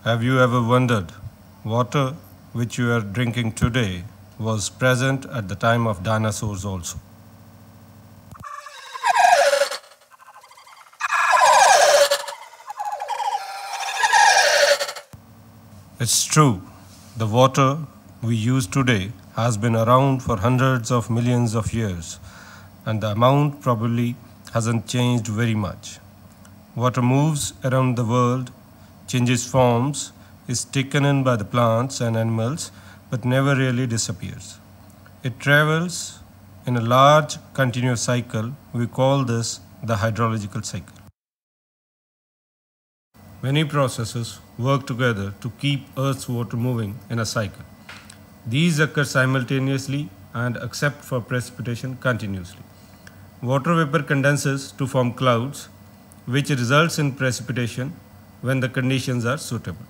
Have you ever wondered water which you are drinking today was present at the time of dinosaurs also? It's true. The water we use today has been around for hundreds of millions of years, and the amount probably hasn't changed very much. Water moves around the world, changes forms, is taken in by the plants and animals, but never really disappears. It travels in a large continuous cycle. We call this the hydrological cycle. Many processes work together to keep Earth's water moving in a cycle. These occur simultaneously and except for precipitation continuously. Water vapor condenses to form clouds, which results in precipitation when the conditions are suitable.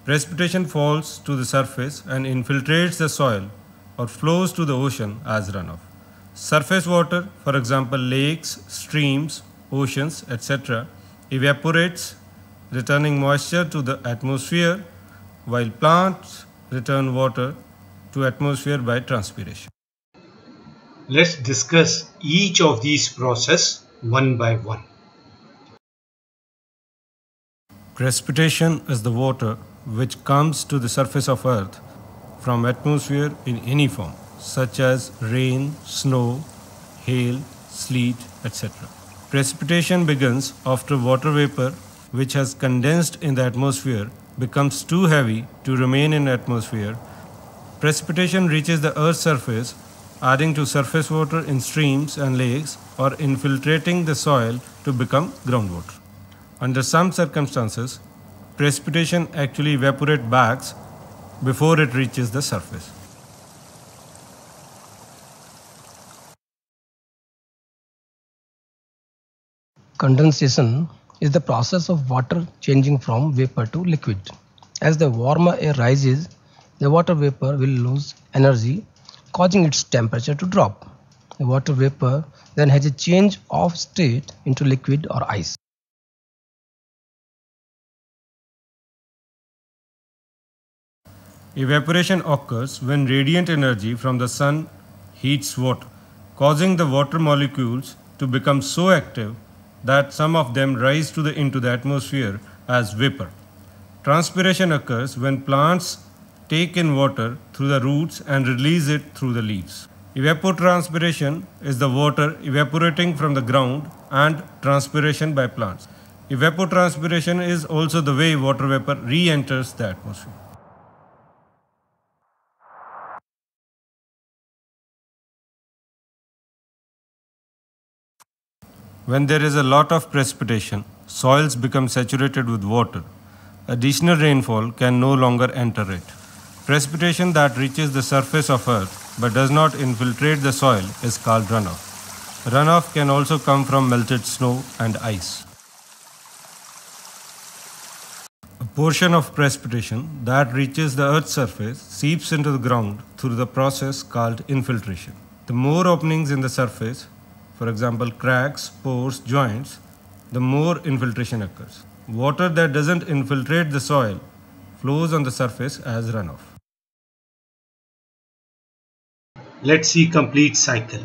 Precipitation falls to the surface and infiltrates the soil or flows to the ocean as runoff. Surface water, for example, lakes, streams, oceans, etc., evaporates, returning moisture to the atmosphere, while plants return water to atmosphere by transpiration. Let's discuss each of these processes one by one. Precipitation is the water which comes to the surface of earth from atmosphere in any form, such as rain, snow, hail, sleet, etc. Precipitation begins after water vapor which has condensed in the atmosphere becomes too heavy to remain in atmosphere. Precipitation reaches the earth's surface, adding to surface water in streams and lakes or infiltrating the soil to become groundwater. Under some circumstances, precipitation actually evaporates back before it reaches the surface. Condensation is the process of water changing from vapor to liquid. As the warmer air rises, the water vapor will lose energy, causing its temperature to drop. The water vapor then has a change of state into liquid or ice. Evaporation occurs when radiant energy from the sun heats water, causing the water molecules to become so active that some of them rise into the atmosphere as vapor. Transpiration occurs when plants take in water through the roots and release it through the leaves. Evapotranspiration is the water evaporating from the ground and transpiration by plants. Evapotranspiration is also the way water vapor re enters the atmosphere. When there is a lot of precipitation, soils become saturated with water. Additional rainfall can no longer enter it. Precipitation that reaches the surface of earth but does not infiltrate the soil is called runoff. Runoff can also come from melted snow and ice. A portion of precipitation that reaches the earth's surface seeps into the ground through the process called infiltration. The more openings in the surface, for example cracks, pores, joints, the more infiltration occurs. Water that doesn't infiltrate the soil flows on the surface as runoff. Let's see complete cycle.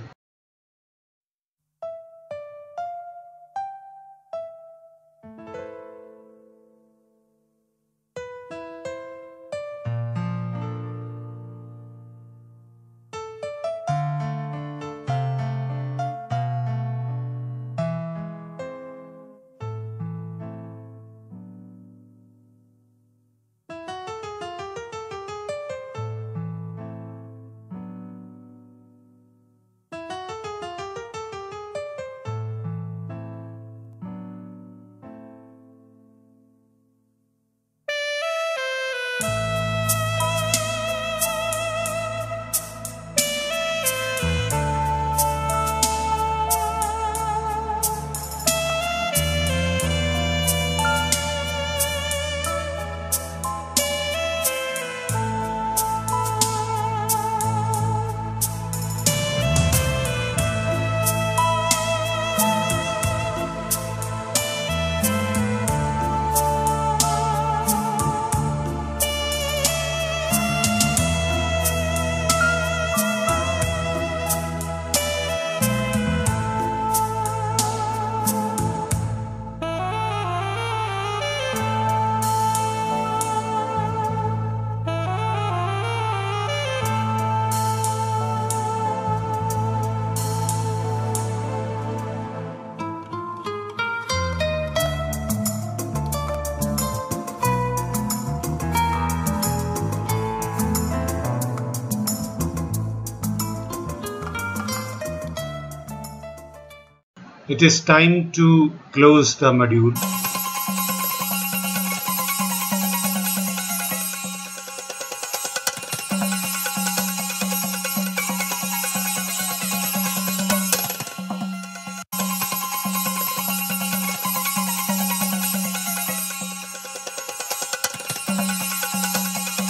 It is time to close the module.